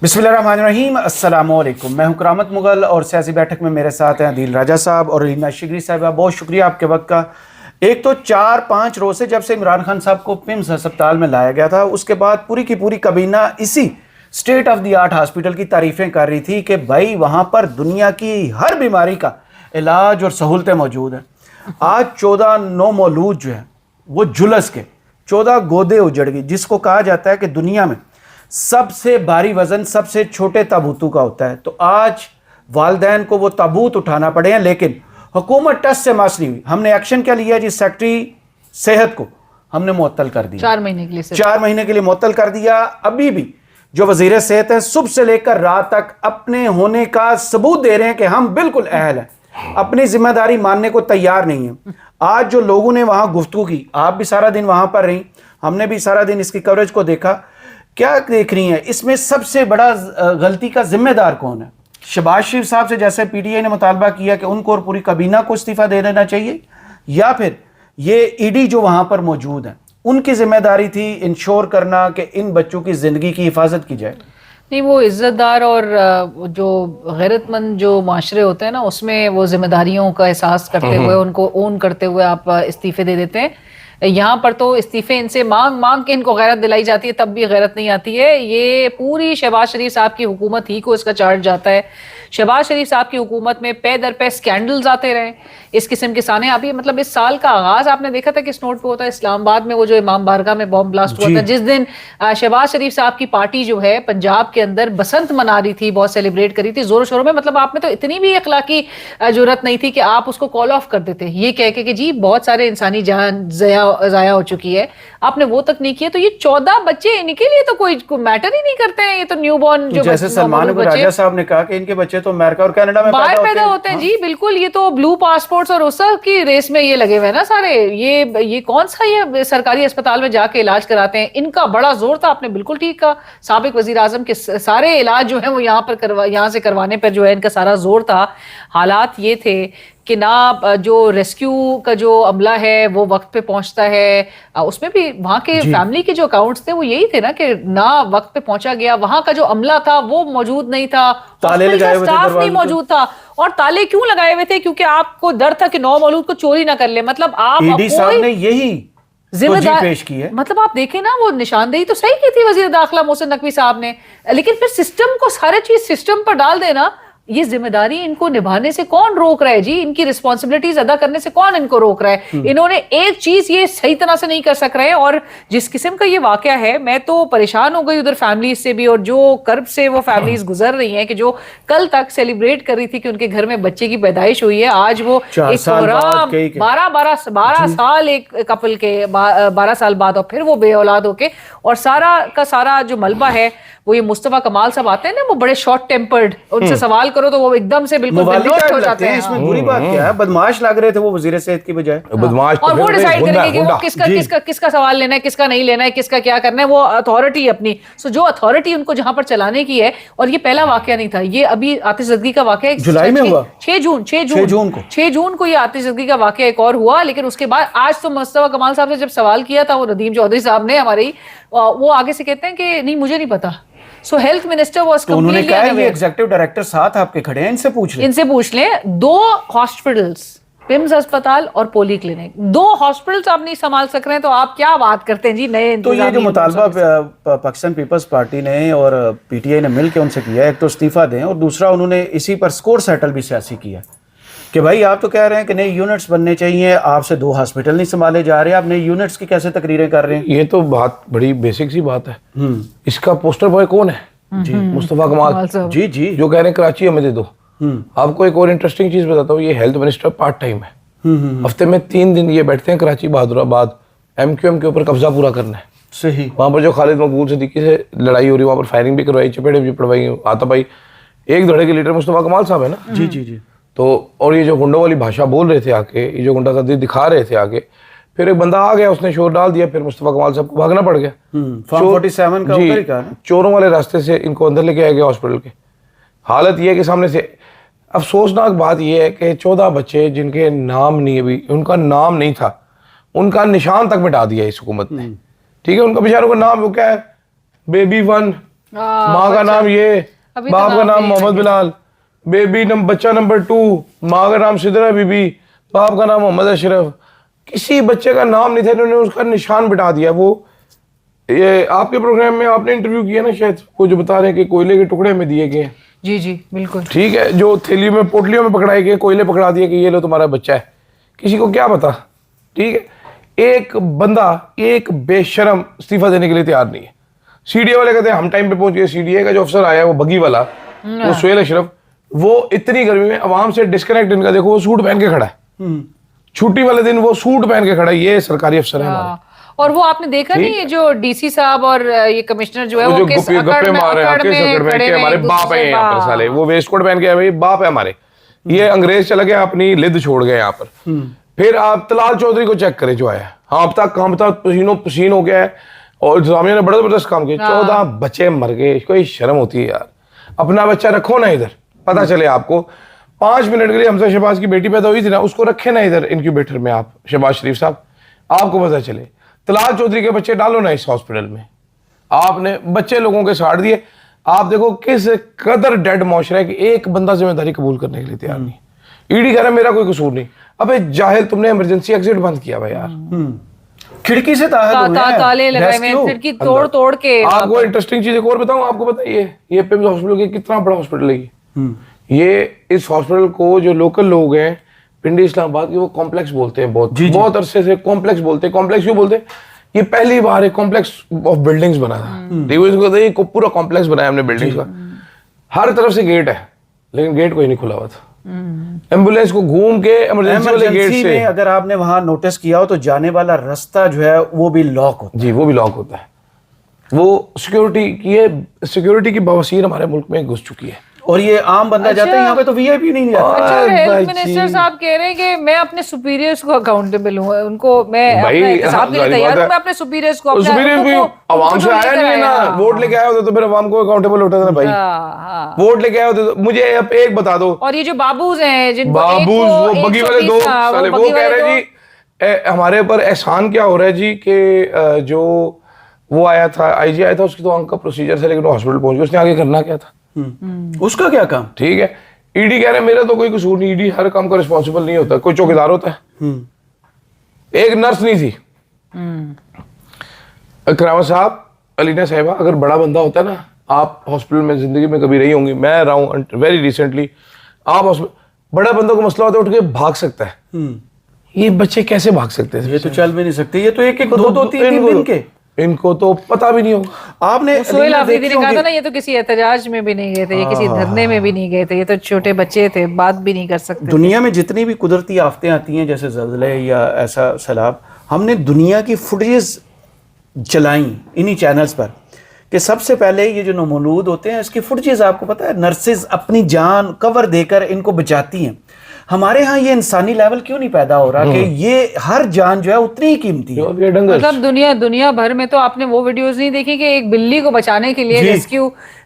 बिस्मिल्लाहिर्रहमानिर्रहीम। अस्सलाम वालेकुम। मैं हूं करामत मुगल और सियासी बैठक में मेरे साथ हैं अदील राजा साहब और रीना शिगरी साहबा। बहुत शुक्रिया आपके वक्त का। एक तो 4-5 रोज से जब से इमरान खान साहब को पिम्स अस्पताल में लाया गया था, उसके बाद पूरी की पूरी काबीना इसी state of the art hospital की तारीफें कर रही थी कि भाई वहाँ पर दुनिया की हर बीमारी का इलाज और सहूलतें मौजूद हैं। आज 14 नौ मौलूद जो है वो जुलस के 14 गोदे उजड़ गई, जिसको कहा जाता है कि दुनिया में सबसे भारी वजन सबसे छोटे ताबूतों का होता है। तो आज वालदैन को वो ताबूत उठाना पड़े हैं, लेकिन हुकूमत टस से मास नहीं हुई। हमने एक्शन क्या लिया जी? सेक्रेटरी सेहत को हमने मुअत्तल कर दिया 4 महीने के लिए। 4 महीने के लिए मुअत्तल कर दिया। अभी भी जो वजीर सेहत है सुबह से लेकर रात तक अपने होने का सबूत दे रहे हैं कि हम बिल्कुल अहल हैं, अपनी जिम्मेदारी मानने को तैयार नहीं है। आज जो लोगों ने वहां गुफ्तगू की, आप भी सारा दिन वहां पर रही, हमने भी सारा दिन इसकी कवरेज को देखा, क्या देख रही हैं? इसमें सबसे बड़ा गलती का जिम्मेदार कौन है? शहबाज शरीफ साहब से जैसे पीटीआई ने मुतालबा किया कि उनको और पूरी काबीना को इस्तीफा दे देना चाहिए, या फिर ये ईडी जो वहां पर मौजूद है उनकी जिम्मेदारी थी इंश्योर करना कि इन बच्चों की जिंदगी की हिफाजत की जाए? नहीं, वो इज्जतदार और जो गैरतमंद जो माशरे होते हैं ना, उसमें वो जिम्मेदारियों का एहसास करते हुए, उनको ओन करते हुए आप इस्तीफे दे देते हैं। यहाँ पर तो इस्तीफे इनसे मांग मांग के इनको गैरत दिलाई जाती है, तब भी गैरत नहीं आती है। ये पूरी शहबाज शरीफ साहब की हुकूमत ही को इसका चार्ज जाता है। शहबाज शरीफ साहब की हुकूमत में पे दर पे स्कैंडल्स आते रहे, इस किस्म के साने। अभी मतलब इस साल का आगाज आपने देखा था किस नोट पे होता है? इस्लामाबाद में वो जो इमाम बारगाह में बॉम्ब ब्लास्ट हुआ था, जिस दिन शहबाज शरीफ साहब की पार्टी जो है पंजाब के अंदर बसंत मना रही थी, बहुत सेलिब्रेट करी थी जोरों शोरों में। मतलब आप में तो इतनी भी अखलाकी जरूरत नहीं थी कि आप उसको कॉल ऑफ कर देते, ये कह के कि जी बहुत सारे इंसानी जान ज़ाया हो चुकी है, आपने वो तक नहीं किया। तो ये 14 बच्चे, इनके लिए तो कोई मैटर ही नहीं करते हैं। ये तो न्यू बॉर्न जो जैसे सलमान राजा साहब ने कहा कि इनके बच्चे तो अमेरिका और कनाडा में बाहर पैदा होते हैं। जी बिल्कुल, ये तो ब्लू पासपोर्ट्स और उस की रेस में ये लगे हुए हैं ना सारे। ये कौन सा ये सरकारी अस्पताल में जाके इलाज कराते हैं? इनका बड़ा जोर था, आपने बिल्कुल ठीक कहा। साबिक वजीर आजम के सारे इलाज जो है वो यहाँ से करवाने पर जो है इनका सारा जोर था। हालात ये थे कि ना जो रेस्क्यू का जो अमला है वो वक्त पे पहुंचता है, उसमें भी वहां के फैमिली के जो अकाउंट्स थे वो यही थे ना कि ना वक्त पे पहुंचा गया, वहां का जो अमला था वो मौजूद नहीं था, ताले लगाए हुए थे, स्टाफ नहीं मौजूद था। और ताले क्यों लगाए हुए थे? क्योंकि आपको डर था कि 9 मौलूद को चोरी ना कर ले। मतलब आप ईडी साहब ने यही जिम्मेदारी पेश की है। मतलब आप देखें ना, वो निशानदेही तो सही की थी वजीर दाखिला मोहसिन नकवी साहब ने, लेकिन फिर सिस्टम को सारे चीज सिस्टम पर डाल देना, ये जिम्मेदारी इनको निभाने से कौन रोक रहा है जी? इनकी रिस्पॉन्सिबिलिटीज अदा करने से कौन इनको रोक रहा है? इन्होंने एक चीज ये सही तरह से नहीं कर सक रहे हैं। और जिस किस्म का ये वाकया है, मैं तो परेशान हो गई उधर फैमिलीज से भी, और जो कर्ब से वो फैमिलीज गुजर रही हैं कि जो कल तक सेलिब्रेट कर रही थी कि उनके घर में बच्चे की पैदाइश हुई है, आज वो 12 साल एक कपल के 12 साल बाद, और फिर वो बे औलाद होके, और सारा का सारा जो मलबा है वो ये मुस्तफा कमाल साहब आते हैं ना, वो बड़े शॉर्ट टेम्पर्ड, उनसे सवाल करो तो वो एकदम से बिल्कुल बेहोश हो जाते हैं। इसमें बुरी बात क्या है? बदमाश लग रहे थे वो वजीर सेहत की बजाय। बदमाश और वो डिसाइड करेंगे कि वो किसका सवाल लेना है, किसका नहीं लेना है, किसका क्या करना है, वो अथॉरिटी अपनी। सो जो अथॉरिटी उनको जहां पर चलाने की है, और ये पहला वाकया नहीं था, ये अभी आतिश जदगी का वाकया जुलाई में हुआ, 6 जून को ये आतिश जदगी का वाकया एक और हुआ। लेकिन उसके बाद आज तो मुस्तफा कमाल साहब से जब सवाल किया था वो नदीम चौधरी साहब ने हमारे, वो आगे से कहते हैं कि नहीं मुझे नहीं पता। सो हेल्थ मिनिस्टर वाज उन्होंने कहा ये एग्जीक्यूटिव डायरेक्टर साथ आपके खड़े हैं, इनसे पूछ लें। 2 हॉस्पिटल्स, पिम्स अस्पताल और पोली क्लिनिक, 2 हॉस्पिटल्स आप नहीं संभाल सक रहे हैं, तो आप क्या बात करते हैं जी? नए तो ये जो मुतालबा पाकिस्तान पीपल्स पार्टी ने और पीटीआई ने मिलकर उनसे किया, एक तो इस्तीफा दें, और दूसरा उन्होंने इसी पर स्कोर सेटल भी सियासी किया कि भाई आप तो कह रहे हैं कि नए यूनिट्स बनने चाहिए, आपसे 2 हॉस्पिटल नहीं संभाले जा रहे, आप नए यूनिट्स की कैसे तकरीरें कर रहे हैं? ये तो बात बड़ी बेसिक सी बात है। इसका पोस्टर बॉय कौन है? जी मुस्तफा कमाल जी, जो कह रहे हैं कराची हमें दे दो। आपको एक और इंटरेस्टिंग चीज बताता हूँ, ये हेल्थ मिनिस्टर पार्ट टाइम है। हफ्ते में 3 दिन ये बैठते हैं कराची बहादुराबाद, MQM के ऊपर कब्जा पूरा करना है। सही। वहां पर जो खालिद मकबूल सिद्दीकी से लड़ाई हो रही है, वहां पर फायरिंग भी करवाई, चपेटे भी पड़वाई, आता भाई एक धड़े के लीडर मुस्तफा कमाल साहब है ना। जी। तो और ये जो गुंडों वाली भाषा बोल रहे थे आके, ये जो गुंडागर्दी दिखा रहे थे आगे, फिर एक बंदा आ गया, उसने शोर डाल दिया, फिर मुस्तफा कमाल साहब को भागना पड़ गया। 47 का ऊपर ही कहा ना, चोरों वाले रास्ते से इनको अंदर लेके आए गए हॉस्पिटल के। हालत ये है कि सामने से अफसोसनाक बात यह है कि 14 बच्चे जिनके नाम नहीं, अभी उनका नाम नहीं था, उनका निशान तक मिटा दिया इस हुकूमत ने। ठीक है, उनका बेचारों का नाम वो क्या है, बेबी 1 माँ का नाम ये, बाप का नाम मोहम्मद बिलाल, बच्चा नंबर 2, माँ का नाम सिदरा बीबी, बाप का नाम मोहम्मद अशरफ। किसी बच्चे का नाम नहीं था, इन्होंने उसका निशान बिठा दिया। वो ये आपके प्रोग्राम में आपने इंटरव्यू किया ना शायद, वो जो बता रहे हैं कि कोयले के टुकड़े में दिए गए हैं। जी जी बिल्कुल ठीक है, जो थैलियों में पोटलियों में पकड़ाए गए कोयले पकड़ा दिए कि ये लो तुम्हारा बच्चा है। किसी को क्या पता। ठीक है, एक बंदा एक बेशरम इस्तीफा देने के लिए तैयार नहीं है। सीडीए वाले कहते हैं हम टाइम पे पहुंच गए। सीडीए का जो अफसर आया है वो बगी वाला, वो सुहेल अशरफ, वो इतनी गर्मी में आवाम से डिस्कनेक्ट, इनका देखो वो सूट पहन के खड़ा है। छुट्टी वाले दिन वो सूट पहन के खड़ा है। ये सरकारी अफसर है हमारे। और वो आपने देखा नहीं, ये जो डीसी साहब और ये कमिश्नर जो है वो किस गप्पे मार रहे हैं, अकड़ में खड़े हुए हमारे बाप है यहाँ पर साले। वो वेस्ट कोट पहन के आए, भाई बाप है हमारे। ये अंग्रेज चला गया, अपनी लिद छोड़ गए यहाँ पर। फिर आप तलाल चौधरी को चेक करें जो आया, हाँपता कांपता पसीनो पसीन हो गया है, और इंतजामिया ने बड़ा जबरदस्त काम किया। 14 बच्चे मर गए। कोई शर्म होती है यार। अपना बच्चा रखो ना इधर, पता चले आपको। 5 मिनट के लिए हमजा शहबाज की बेटी पैदा हुई थी ना, उसको रखे ना इधर इनक्यूबेटर में आप, शहबाज शरीफ साहब, आपको पता चले। तलाल चौधरी के बच्चे डालो ना इस हॉस्पिटल में। आपने बच्चे लोगों के साड़ दिए। आप देखो किस कदर डेड मुआशरा है कि एक बंदा जिम्मेदारी कबूल करने के लिए तैयार नहीं। ईडी कह रहा है मेरा कोई कसूर नहीं। अबे जाहिल, तुमने इमरजेंसी एग्जिट बंद किया भाई यार। खिड़की से ताले लगाए हुए, खिड़की तोड़ तोड़ के। आपको इंटरेस्टिंग चीज एक और बताऊं, आपको बताइए ये पिम्स हॉस्पिटल के कितना बड़ा हॉस्पिटल है ये। इस हॉस्पिटल को जो लोकल लोग हैं पिंडी इस्लामाबाद की, वो कॉम्प्लेक्स बोलते हैं। बहुत अरसे से कॉम्प्लेक्स बोलते हैं। कॉम्प्लेक्स क्यों बोलते हैं? ये पहली बार एक कॉम्प्लेक्स ऑफ बिल्डिंग्स बना था। ये पूरा कॉम्प्लेक्स बनाया हमने बिल्डिंग्स का। हर तरफ से गेट है, लेकिन गेट कोई नहीं खुला हुआ था। एम्बुलेंस को घूम के इमरजेंसी वाले गेट से, अगर आपने वहां नोटिस किया हो तो जाने वाला रास्ता जो है वो भी लॉक होता है। जी, वो भी लॉक होता है। वो सिक्योरिटी की बवासीर हमारे मुल्क में घुस चुकी है। और ये आम बंदा जाता है यहाँ पे तो वीआईपी नहीं जाता। अच्छा, हेल्थ मिनिस्टर साहब कह रहे हैं कि मैं अपने सुपीरियर्स को अकाउंटेबल हूँ, उनको मैं हिसाब के लिए तैयार हूँ। मैं अपने सुपीरियर्स को आवाम से आया नहीं है ना, वोट लेके आया होता तो फिर आवाम को अकाउंटेबल होता था ना भाई। वोट लेके आए होते तो मुझे अब एक बता दो। और ये जो बाबूज हैं, जिनको वो बगी वाले दो साले, वो कह रहे हैं जी हमारे ऊपर एहसान क्या हो रहा है जी कि जो वो आया था, आईजी आया था, उसकी तो अंक का प्रोसीजर था, लेकिन हॉस्पिटल पहुंच गया। उसने आगे करना क्या था? उसका क्या काम? ठीक है, ईडी कह रहे हैं मेरा तो कोई कसूर नहीं। ईडी हर काम का रिस्पॉन्सिबल नहीं होता। कोई चौकीदार होता है? एक नर्स नहीं थी। करामा साहब, अलीना साहिबा, अगर बड़ा बंदा होता है ना, आप हॉस्पिटल में जिंदगी में कभी रही होंगी, मैं रहा हूँ वेरी रिसेंटली। आप बड़ा बंदा को मसला होता है, उठ के भाग सकता है। ये बच्चे कैसे भाग सकते हैं? ये तो चल भी नहीं सकते। ये तो एक दो तीन दिन के, इनको तो पता भी नहीं होगा। आपने सुहेल आफरीदी ने कहा था ना, ये तो किसी एहतजाज में भी नहीं गए थे, ये किसी धरने में भी नहीं गए थे, ये तो छोटे बच्चे थे, बात भी नहीं कर सकते। दुनिया में जितनी भी कुदरती आफतें आती हैं, जैसे ज़लज़ले या ऐसा सैलाब, हमने दुनिया की फुटेज चलाई इन्हीं चैनल्स पर कि सबसे पहले ये जो नमूलूद होते हैं, इसकी फुटेज आपको पता है, नर्सेज अपनी जान कवर देकर इनको बचाती हैं। हमारे यहाँ ये इंसानी लेवल क्यों नहीं पैदा हो रहा कि ये हर जान जो है उतनी ही कीमती है? मतलब दुनिया भर में तो आपने वो वीडियोस नहीं देखी कि एक बिल्ली को बचाने के लिए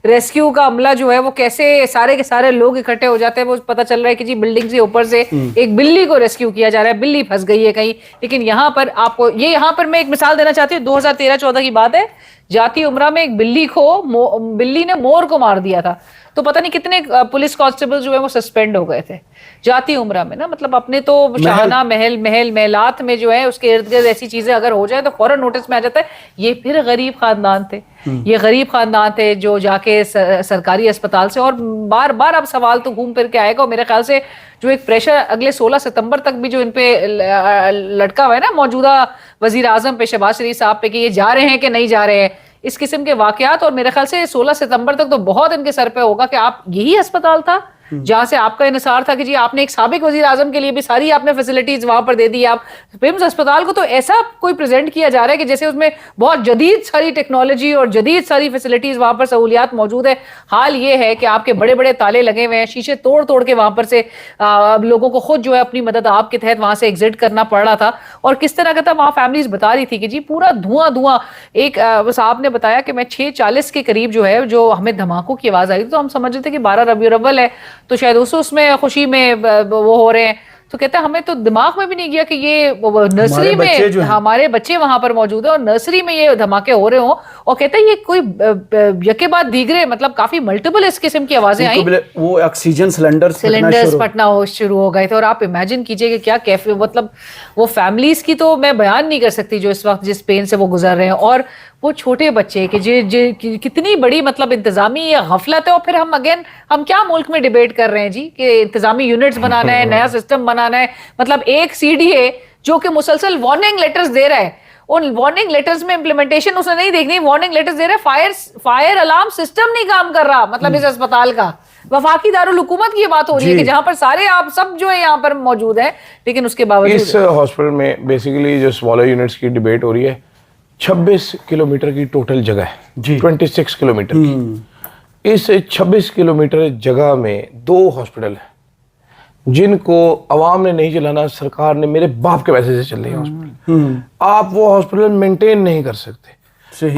रेस्क्यू का अमला जो है वो कैसे सारे के सारे लोग इकट्ठे हो जाते हैं। वो पता चल रहा है कि जी बिल्डिंग से ऊपर से एक बिल्ली को रेस्क्यू किया जा रहा है, बिल्ली फंस गई है कहीं। लेकिन यहाँ पर आपको यहाँ पर मैं एक मिसाल देना चाहती हूँ। 2013-14 की बात है, जाती उमरा में एक बिल्ली ने मोर को मार दिया था। तो पता नहीं कितने पुलिस कांस्टेबल जो है वो सस्पेंड हो गए थे जाती उमरा में ना। मतलब अपने तो शाहना महलात में जो है उसके इर्द गिर्द ऐसी चीजें अगर हो जाए तो फौरन नोटिस में आ जाता है। ये फिर गरीब खानदान थे, ये गरीब खानदान थे जो जाके सरकारी अस्पताल से, और बार बार अब सवाल तो घूम फिर के आएगा। और मेरे ख्याल से जो एक प्रेशर अगले 16 सितंबर तक भी जो इन पे लटका हुआ है ना मौजूदा वजीर आजम पे, शहबाज शरीफ साहब पे, कि ये जा रहे हैं कि नहीं जा रहे हैं, इस किस्म के वाकयात। और मेरे ख्याल से 16 सितंबर तक तो बहुत इनके सर पे होगा कि आप यही अस्पताल था जहां से आपका इन्हिसार था कि जी आपने एक साबिक वजीर आजम के लिए भी सारी आपने फैसिलिटीज वहां पर दे दी। आप पिम्स अस्पताल को तो ऐसा कोई प्रेजेंट किया जा रहा है कि जैसे उसमें बहुत जदीद सारी टेक्नोलॉजी और जदीद सारी फैसिलिटीज वहां पर सहूलियात मौजूद है। हाल ये है कि आपके बड़े बड़े ताले लगे हुए हैं, शीशे तोड़ तोड़ के वहां पर से लोगों को खुद जो है अपनी मदद आपके तहत वहां से एग्जिट करना पड़ रहा था। और किस तरह का था वहां फैमिलीज बता रही थी कि जी पूरा धुआं। एक साहब ने बताया कि मैं 6:40 के करीब जो है जो हमें धमाकों की आवाज आई तो हम समझ रहे थे कि 12 रबीउल अव्वल है, तो शायद उसमें खुशी में वो हो रहे हैं। تو کہتا ہے ہمیں تو دماغ میں بھی نہیں گیا کہ یہ نرسری میں ہمارے بچے وہاں پر موجود ہیں اور نرسری میں یہ دھماکے ہو رہے ہوں, اور کہتا ہے یہ کوئی یکے بعد دیگرے مطلب کافی ملٹیپل اس قسم کی آوازیں آئیں, وہ آکسیجن سلنڈرز پھٹنا شروع ہو گئے تھے. اور آپ امیجن کیجئے کہ کیا کیفے, مطلب وہ فیملیز کی تو میں بیان نہیں کر سکتی جو اس وقت جس پین سے وہ گزر رہے ہیں, اور وہ چھوٹے بچے کہ کتنی بڑی مطلب انتظامی غفلت ہے. اور پھر ہم کیا ملک میں ڈیبیٹ کر رہے ہیں جی کہ انتظامی یونٹس بنانا ہے, نیا سسٹم بنانا ہے. مطلب ایک سی ڈی اے جو کہ مسلسل وارننگ لیٹرز دے رہا ہے, ان وارننگ لیٹرز میں امپلیمنٹیشن اس نے نہیں دیکھنی, وارننگ لیٹرز دے رہا ہے, فائر الارم سسٹم نہیں کام کر رہا مطلب اس اسپتال کا. وفاقی دارالحکومت کی یہ بات ہو رہی ہے کہ جہاں پر سارے آپ سب جو ہے یہاں پر موجود ہیں, لیکن اس کے باوجود اس ہاسپٹل میں بیسیکلی جو سمالر یونٹس کی ڈیبیٹ ہو رہی ہے, 26 کلومیٹر کی ٹوٹل جگہ ہے, 26 کلومیٹر کی. اس 26 کلومیٹر جگہ میں 2 ہاسپٹل ہیں جن کو عوام نے نہیں چلانا, سرکار نے میرے باپ کے پیسے سے چل رہی ہے ہاسپٹل. آپ وہ ہاسپٹل مینٹین نہیں کر سکتے.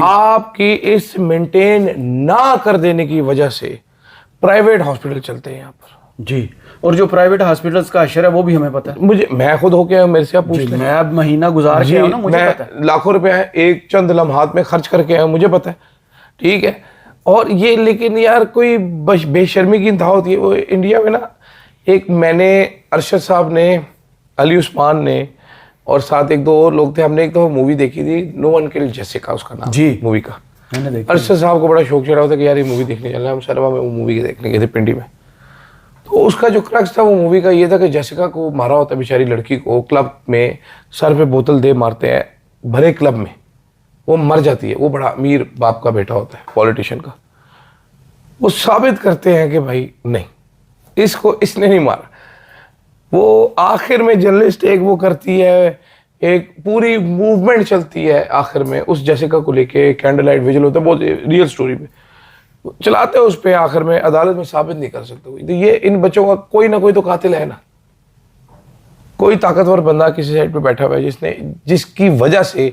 آپ کی اس مینٹین نہ کر دینے کی وجہ سے پرائیویٹ ہاسپٹل چلتے ہیں یہاں پر. جی, اور جو پرائیویٹ ہاسپٹلز کا اشر ہے وہ بھی ہمیں پتہ ہے. میں خود ہو کے آیا ہوں, میرے سے آپ پوچھ لیں. میں اب مہینہ گزار کے آیا ہوں نا, مجھے پتہ ہے. لاکھوں روپے ایک چند لمحات میں خرچ کر کے آیا ہوں, مجھے پتہ ہے. ٹھیک ہے, اور یہ لیکن یار کوئی بے شرمی کی انتہا ہوتی ہے. وہ انڈیا میں نا ایک میں نے ارشد صاحب نے, علی عثمان نے اور ساتھ ایک دو اور لوگ تھے, ہم نے ایک دفعہ مووی دیکھی تھی, نو ون کلڈ جیسیکا اس کا نام مووی کا. ارشد صاحب کو بڑا شوق چڑھا ہوتا کہ یار یہ مووی دیکھنے چلنا ہے. ہم سینما میں وہ مووی دیکھنے گئے تھے پنڈی میں. تو اس کا جو کرکس تھا وہ مووی کا یہ تھا کہ جیسیکا کو مارا ہوتا ہے بیچاری لڑکی کو, کلب میں سر پہ بوتل دے مارتے ہیں, بھرے کلب میں وہ مر جاتی ہے. وہ بڑا امیر باپ کا بیٹا ہوتا ہے, پولیٹیشین کا. وہ ثابت کرتے ہیں کہ بھائی نہیں, اس کو اس نے نہیں مارا. وہ آخر میں جرنلسٹ ایک وہ کرتی ہے, ایک پوری موومنٹ چلتی ہے آخر میں اس جیسیکا کو لے کے, کینڈل لائٹ ویجل ہوتا ہے, بہت ریئل سٹوری پہ چلاتے ہیں اس پہ. آخر میں عدالت میں ثابت نہیں کر سکتے. تو یہ ان بچوں کا کوئی نہ کوئی تو قاتل ہے نا, کوئی طاقتور بندہ کسی سائڈ پہ بیٹھا ہوا ہے جس کی وجہ سے,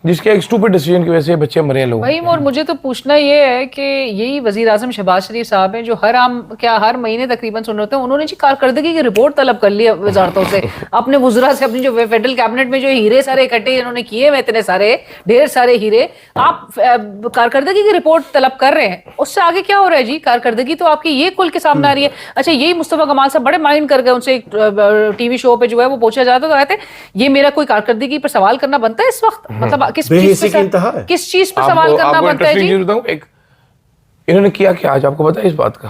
جس کے ایک اسٹوپڈ ڈیسیژن کی وجہ سے بچے مرے ہیں لوگ. بھائی اور مجھے تو پوچھنا یہ ہے کہ یہی وزیر اعظم شہباز شریف صاحب ہیں جو ہر مہینے تقریباً سن رہے ہیں, انہوں نے جی کارکردگی کی رپورٹ طلب کر لی وزارتوں سے, اپنے وزراء سے, اپنی جو فیڈرل کیبنٹ میں جو ہیرے سارے اکٹھے انہوں نے کیے ہوئے اتنے سارے ڈھیر سارے ہیرے, آپ کارکردگی کی رپورٹ طلب کر رہے ہیں. اس سے آگے کیا ہو رہا ہے جی؟ کارکردگی تو آپ کی یہ کل کے سامنے آ رہی ہے. اچھا یہی مصطفیٰ کمال صاحب بڑے مائنڈ کر گئے, ان سے ایک ٹی وی شو پہ جو ہے وہ پوچھا جاتا تو کہتے ہیں یہ میرا کوئی کارکردگی پر سوال کرنا بنتا ہے اس وقت, مطلب کس چیز پر سوال کرنا بنتا ہے جی؟ انہوں نے کیا کہ آج آپ کو پتا ہے اس بات کا,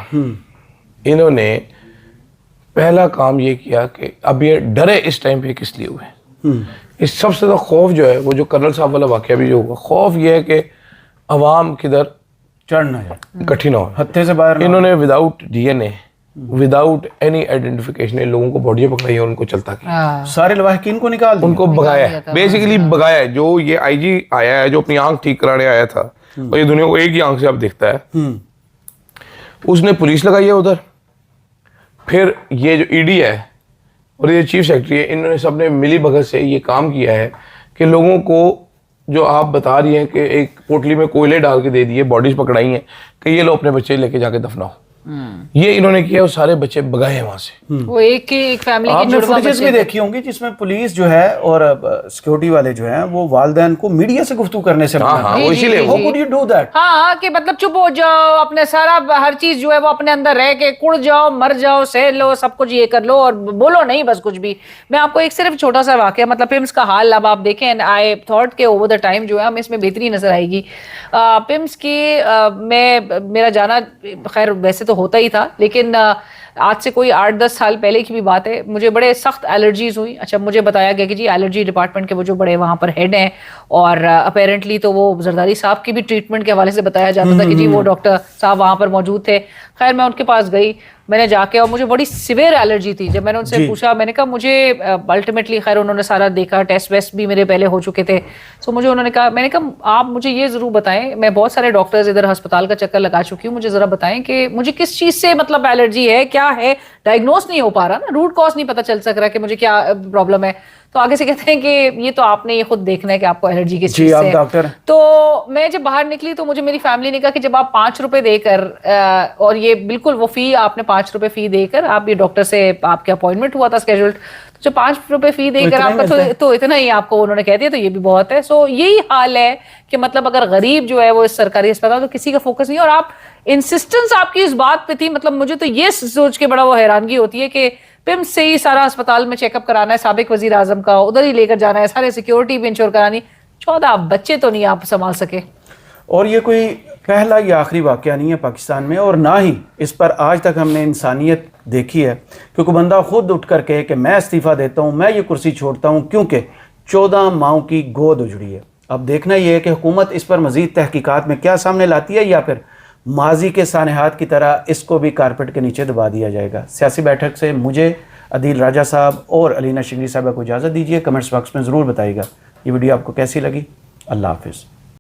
انہوں نے پہلا کام یہ کیا کہ اب یہ ڈرے اس ٹائم پہ کس لیے ہوئے. اس سب سے زیادہ خوف جو ہے وہ جو کرنل صاحب والا واقعہ بھی جو ہوا, خوف یہ ہے کہ عوام کدھر چڑھنا ہے, کٹھی نہ ہو, ہتھے سے باہر. انہوں نے وداؤٹ ڈی این اے, وداؤٹ اینی آئیڈینٹیفیکیشن لوگوں کو باڈیاں پکڑائی اور ان کو چلتا کیا, سارے لواحقین کو نکال دیا, ان کو بگایا ہے, بیسیکلی بگایا ہے. جو یہ آئی جی آیا ہے جو اپنی آنکھ ٹھیک کرانے آیا تھا اور یہ دنیا کو ایک ہی آنکھ سے اب دیکھتا ہے, اس نے پولیس لگائی ہے ادھر. پھر یہ جو ای ڈی ہے اور یہ چیف سیکرٹری ہے, انہوں نے سب نے ملی بھگت سے یہ کام کیا ہے کہ لوگوں کو جو آپ بتا رہی ہیں کہ ایک پوٹلی میں کوئلے ڈال کے دے دیے, باڈیز پکڑائی ہیں کہ یہ لو اپنے بچے لے کے جا کے دفناؤ. یہ انہوں نے کیا, وہ سارے بچے بگائے ہیں وہاں سے. وہ ایک فیملی آپ نے فوٹیجز بھی دیکھی ہوں گی جس میں پولیس جو ہے اور سیکورٹی والے جو ہیں وہ والدین کو میڈیا سے گفتگو کرنے سے ہاں کہ مطلب چپ ہو جاؤ, اپنے سارا ہر چیز جو ہے وہ اپنے اندر رہ کے کڑ جاؤ, مر جاؤ, سہ لو, سب کچھ یہ کر لو اور بولو نہیں بس کچھ بھی. میں آپ کو ایک صرف چھوٹا سا واقعہ, مطلب پمس کا حال اب آپ دیکھیں, آئی تھاٹ کہ اوور دا ٹائم جو ہے ہمیں اس میں بہتری نظر آئے گی. پمس کی میرا جانا خیر ویسے تو ہوتا ہی تھا, لیکن آج سے کوئی 8-10 سال پہلے کی بھی بات ہے, مجھے بڑے سخت الرجیز ہوئی. اچھا مجھے بتایا گیا کہ جی الرجی ڈپارٹمنٹ کے وہ جو بڑے وہاں پر ہیڈ ہیں, اور اپیرنٹلی تو وہ زرداری صاحب کی بھی ٹریٹمنٹ کے حوالے سے بتایا جاتا تھا کہ جی وہ ڈاکٹر صاحب وہاں پر موجود تھے. خیر میں ان کے پاس گئی, میں نے جا کے, اور مجھے بڑی سیویئر الرجی تھی. جب میں نے ان سے پوچھا, میں نے کہا مجھے الٹیمیٹلی خیر انہوں نے سارا دیکھا, ٹیسٹ ویسٹ بھی میرے پہلے ہو چکے تھے. سو مجھے انہوں نے کہا, میں نے کہا آپ مجھے یہ ضرور بتائیں, میں بہت سارے ڈاکٹرز ادھر ہسپتال کا چکر لگا چکی ہوں, مجھے ذرا بتائیں کہ مجھے کس چیز سے مطلب الرجی ہے, کیا ہے, ڈائگنوز نہیں ہو پا رہا نا, روٹ کاز نہیں پتہ چل سک رہا کہ مجھے کیا پرابلم ہے. تو آگے سے کہتے ہیں کہ یہ تو آپ نے یہ خود دیکھنا ہے کہ آپ کو الرجی کس جی چیز آپ سے ہے۔ ڈاکٹر تو میں جب باہر نکلی تو مجھے میری فیملی نے کہا کہ جب آپ 5 روپے دے کر اور یہ بالکل وہ فی آپ نے 5 روپے فی دے کر آپ یہ ڈاکٹر سے آپ کے اپوائنٹمنٹ ہوا تھا اسکیجولڈ، تو جو 5 روپے فی دے کر آپ کا تو اتنا ہی آپ کو انہوں نے کہہ دیا، تو یہ بھی بہت ہے۔ سو یہی حال ہے کہ مطلب اگر غریب جو ہے وہ اس سرکاری اسپتال تو کسی کا فوکس نہیں، اور آپ انسسٹنس آپ کی اس بات پہ تھی، مطلب مجھے تو یہ سوچ کے بڑا وہ حیرانگی ہوتی ہے کہ پمس سے ہی سارا اسپتال میں چیک اپ کرانا ہے، سابق وزیر اعظم کا ادھر ہی لے کر جانا ہے، سارے سیکیورٹی بھی انشور کرانی، 14 بچے تو نہیں آپ سنبھال سکے۔ اور یہ کوئی پہلا یا آخری واقعہ نہیں ہے پاکستان میں، اور نہ ہی اس پر آج تک ہم نے انسانیت دیکھی ہے، کیونکہ بندہ خود اٹھ کر کہے کہ میں استعفیٰ دیتا ہوں، میں یہ کرسی چھوڑتا ہوں، کیونکہ 14 ماؤں کی گود اجڑی ہے۔ اب دیکھنا یہ ہے کہ حکومت اس پر مزید تحقیقات میں کیا سامنے لاتی ہے، یا پھر ماضی کے سانحات کی طرح اس کو بھی کارپیٹ کے نیچے دبا دیا جائے گا۔ سیاسی بیٹھک سے مجھے، عدیل راجہ صاحب اور علینا شگری صاحبہ کو اجازت دیجیے۔ کمنٹس باکس میں ضرور بتائیے گا یہ ویڈیو آپ کو کیسی لگی۔ اللہ حافظ۔